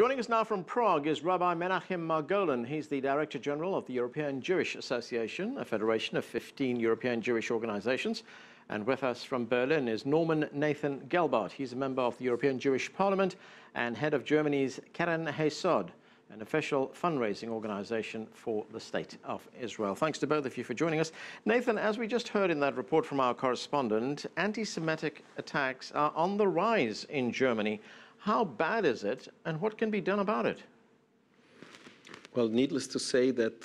Joining us now from Prague is Rabbi Menachem Margolin. He's the Director General of the European Jewish Association, a federation of 15 European Jewish organizations. And with us from Berlin is Norman Nathan Gelbart. He's a member of the European Jewish Parliament and head of Germany's Keren Hayesod, an official fundraising organization for the State of Israel. Thanks to both of you for joining us. Nathan, as we just heard in that report from our correspondent, anti-Semitic attacks are on the rise in Germany. How bad is it, and what can be done about it? Well, needless to say that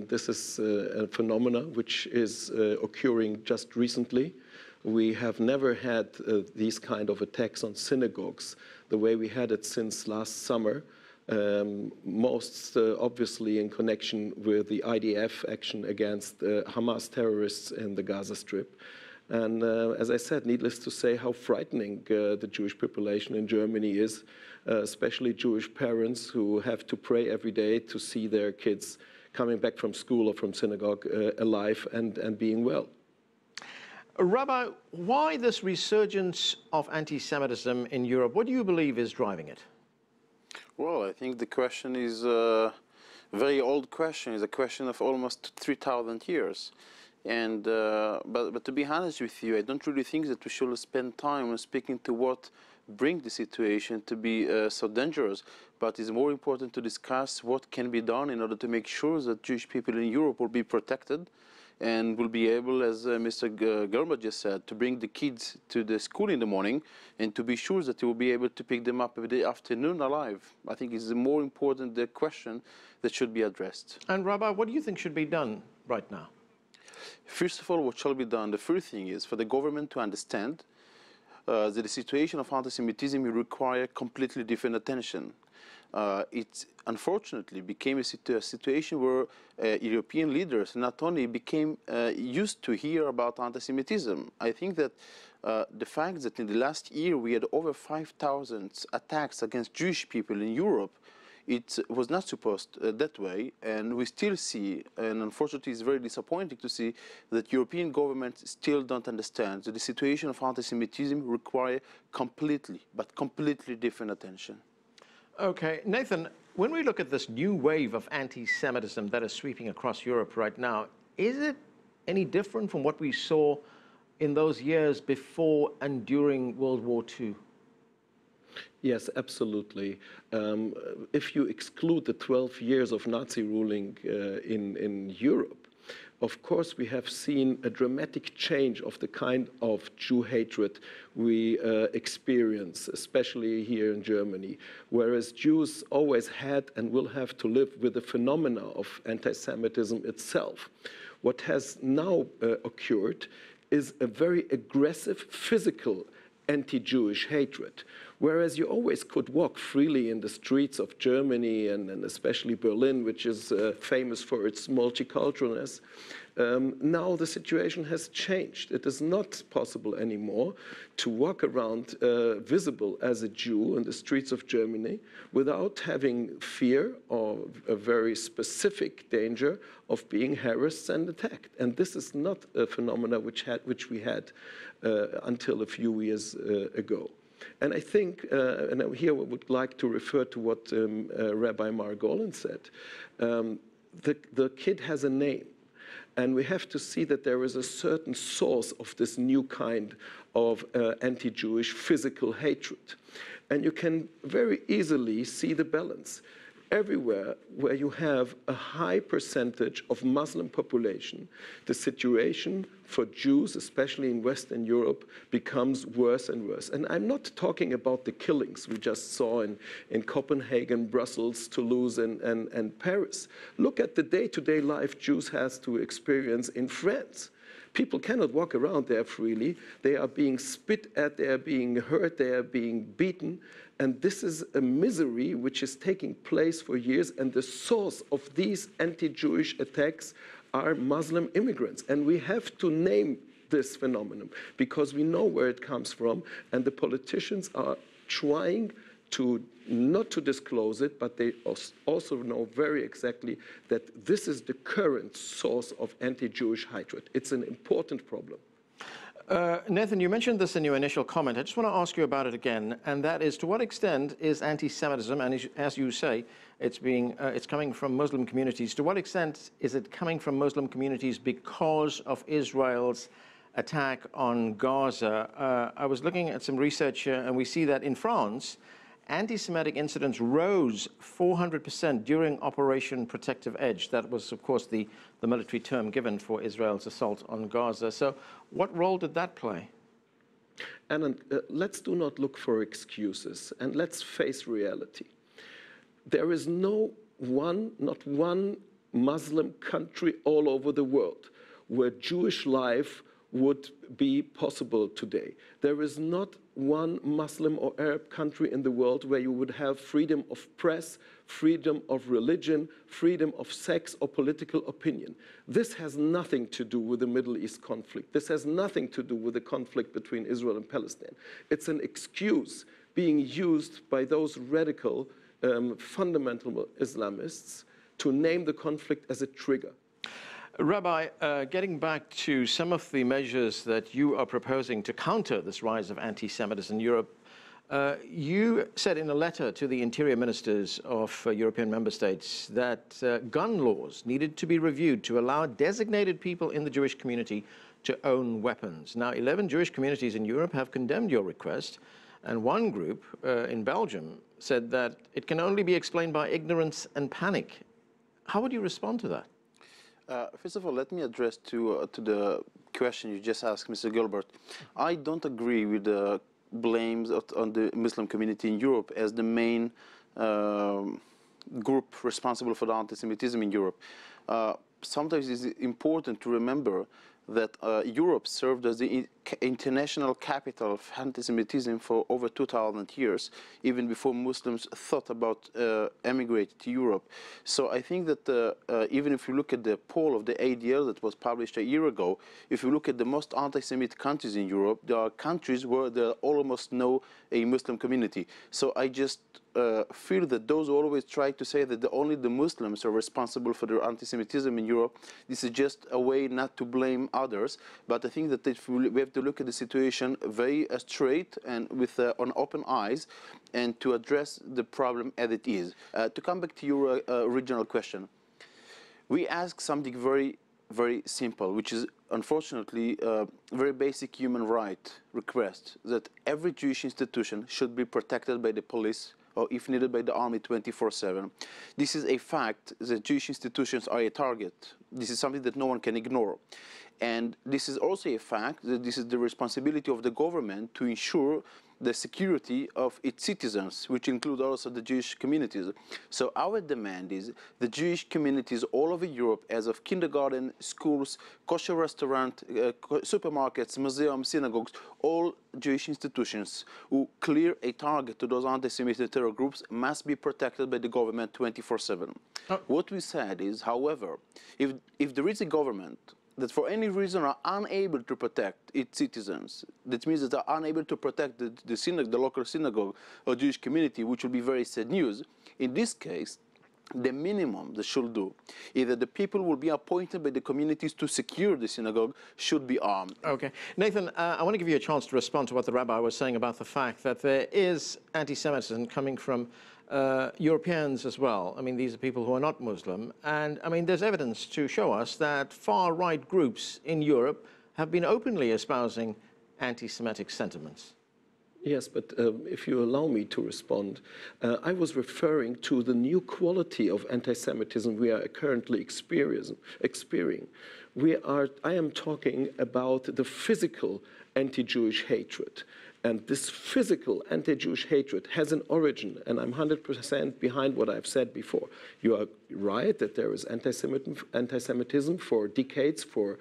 this is a phenomenon which is occurring just recently. We have never had these kind of attacks on synagogues the way we had it since last summer, most obviously in connection with the IDF action against Hamas terrorists in the Gaza Strip. And as I said, needless to say how frightening the Jewish population in Germany is, especially Jewish parents who have to pray every day to see their kids coming back from school or from synagogue alive and being well. Rabbi, why this resurgence of anti-Semitism in Europe? What do you believe is driving it? Well, I think the question is a very old question. It's a question of almost 3,000 years. And but to be honest with you, I don't really think that we should spend time on speaking to what brings the situation to be so dangerous. But it's more important to discuss what can be done in order to make sure that Jewish people in Europe will be protected and will be able, as Mr. Gelbart just said, to bring the kids to the school in the morning and to be sure that they will be able to pick them up every day afternoon alive. I think it's more important the question that should be addressed. And Rabbi, what do you think should be done right now? First of all, what shall be done? The first thing is for the government to understand that the situation of anti-Semitism will require completely different attention. It unfortunately became a situation where European leaders not only became used to hear about anti-Semitism. I think that the fact that in the last year we had over 5,000 attacks against Jewish people in Europe, it was not supposed that way, and we still see, and unfortunately it's very disappointing to see, that European governments still don't understand that the situation of anti-Semitism requires completely different attention. Okay, Nathan, when we look at this new wave of anti-Semitism that is sweeping across Europe right now, is it any different from what we saw in those years before and during World War II? Yes, absolutely. If you exclude the 12 years of Nazi ruling in Europe, of course we have seen a dramatic change of the kind of Jew hatred we experience, especially here in Germany, whereas Jews always had and will have to live with the phenomena of anti-Semitism itself. What has now occurred is a very aggressive physical anti-Jewish hatred. Whereas you always could walk freely in the streets of Germany and especially Berlin, which is famous for its multiculturalness, now the situation has changed. It is not possible anymore to walk around visible as a Jew in the streets of Germany without having fear or a very specific danger of being harassed and attacked. And this is not a phenomenon which we had until a few years ago. And I think, and here I would like to refer to what Rabbi Margolin said, the kid has a name. And we have to see that there is a certain source of this new kind of anti-Jewish physical hatred. And you can very easily see the balance. Everywhere where you have a high percentage of Muslim population, the situation for Jews, especially in Western Europe, becomes worse and worse. And I'm not talking about the killings we just saw in Copenhagen, Brussels, Toulouse, and Paris. Look at the day-to-day life Jews have to experience in France. People cannot walk around there freely. They are being spit at, they are being hurt, they are being beaten. And this is a misery which is taking place for years. And the source of these anti-Jewish attacks are Muslim immigrants. And we have to name this phenomenon because we know where it comes from. And the politicians are trying to not to disclose it, but they also know very exactly that this is the current source of anti-Jewish hatred. It's an important problem. Nathan, you mentioned this in your initial comment. I just want to ask you about it again, and that is, to what extent is anti-Semitism, and as you say, it's coming from Muslim communities, to what extent is it coming from Muslim communities because of Israel's attack on Gaza? I was looking at some research here, and we see that in France, anti-Semitic incidents rose 400% during Operation Protective Edge. That was, of course, the military term given for Israel's assault on Gaza. So what role did that play? And let's do not look for excuses, and let's face reality. There is not one Muslim country all over the world where Jewish life would be possible today. There is not one Muslim or Arab country in the world where you would have freedom of press, freedom of religion, freedom of sex or political opinion. This has nothing to do with the Middle East conflict. This has nothing to do with the conflict between Israel and Palestine. It's an excuse being used by those radical fundamental Islamists to name the conflict as a trigger. Rabbi, getting back to some of the measures that you are proposing to counter this rise of anti-Semitism in Europe, you said in a letter to the interior ministers of European member states that gun laws needed to be reviewed to allow designated people in the Jewish community to own weapons. Now, 11 Jewish communities in Europe have condemned your request, and one group in Belgium said that it can only be explained by ignorance and panic. How would you respond to that? First of all, let me address to the question you just asked, Mr. Gilbert. I don't agree with the blames on the Muslim community in Europe as the main group responsible for the anti-Semitism in Europe. Sometimes it's important to remember that Europe served as the international capital of anti-Semitism for over 2,000 years, even before Muslims thought about emigrating to Europe. So I think that even if you look at the poll of the ADL that was published a year ago, if you look at the most anti-Semitic countries in Europe, there are countries where there almost no a Muslim community. So I just feel that those who always try to say that only the Muslims are responsible for the anti-Semitism in Europe, this is just a way not to blame others. But I think that we have to look at the situation very straight and with on open eyes, and to address the problem as it is. To come back to your original question, we ask something very, very simple, which is unfortunately a very basic human right request, that every Jewish institution should be protected by the police, or if needed by the army 24/7. This is a fact that Jewish institutions are a target. This is something that no one can ignore. And this is also a fact that this is the responsibility of the government to ensure the security of its citizens, which include also the Jewish communities. So our demand is the Jewish communities all over Europe, as of kindergarten, schools, kosher restaurant, supermarkets, museums, synagogues, all Jewish institutions who clear a target to those anti-Semitic terror groups must be protected by the government 24/7. What we said is, however, if there is a government that for any reason are unable to protect its citizens, that means that they're unable to protect the local synagogue or Jewish community, which will be very sad news. In this case, the minimum they should do is that the people will be appointed by the communities to secure the synagogue should be armed. Okay. Nathan, I want to give you a chance to respond to what the rabbi was saying about the fact that there is anti-Semitism coming from Europeans as well. I mean, these are people who are not Muslim. And, I mean, there's evidence to show us that far-right groups in Europe have been openly espousing anti-Semitic sentiments. Yes, but if you allow me to respond, I was referring to the new quality of anti-Semitism we are currently experiencing. I am talking about the physical anti-Jewish hatred. And this physical anti-Jewish hatred has an origin, and I'm 100% behind what I've said before. You are right that there is anti-Semitism for decades, for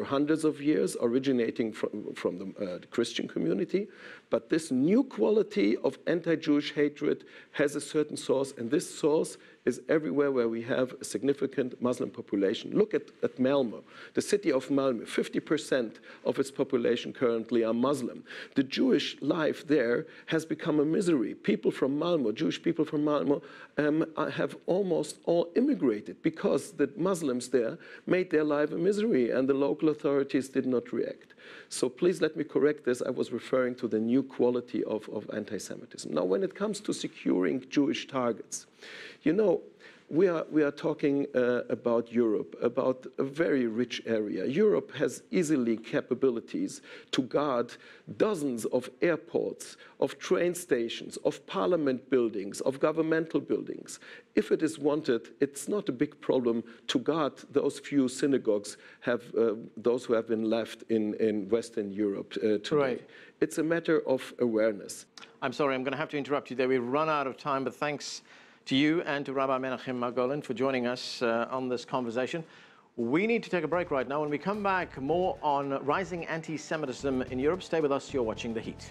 hundreds of years, originating from the Christian community. But this new quality of anti-Jewish hatred has a certain source, and this source is everywhere where we have a significant Muslim population. Look at Malmö, the city of Malmö. 50% of its population currently are Muslim. The Jewish life there has become a misery. People from Malmö, Jewish people from Malmö, have almost all immigrated because the Muslims there made their life a misery, and the local local authorities did not react. So please let me correct this. I was referring to the new quality of anti-Semitism. Now, when it comes to securing Jewish targets, you know, we are talking about Europe, about a very rich area. Europe has easily capabilities to guard dozens of airports, of train stations, of parliament buildings, of governmental buildings. If it is wanted, it's not a big problem to guard those few synagogues, those who have been left in Western Europe today. Right. It's a matter of awareness. I'm sorry, I'm going to have to interrupt you there. We've run out of time, but thanks to you and to Rabbi Menachem Margolin for joining us on this conversation. We need to take a break right now. When we come back, more on rising anti-Semitism in Europe. Stay with us. You're watching The Heat.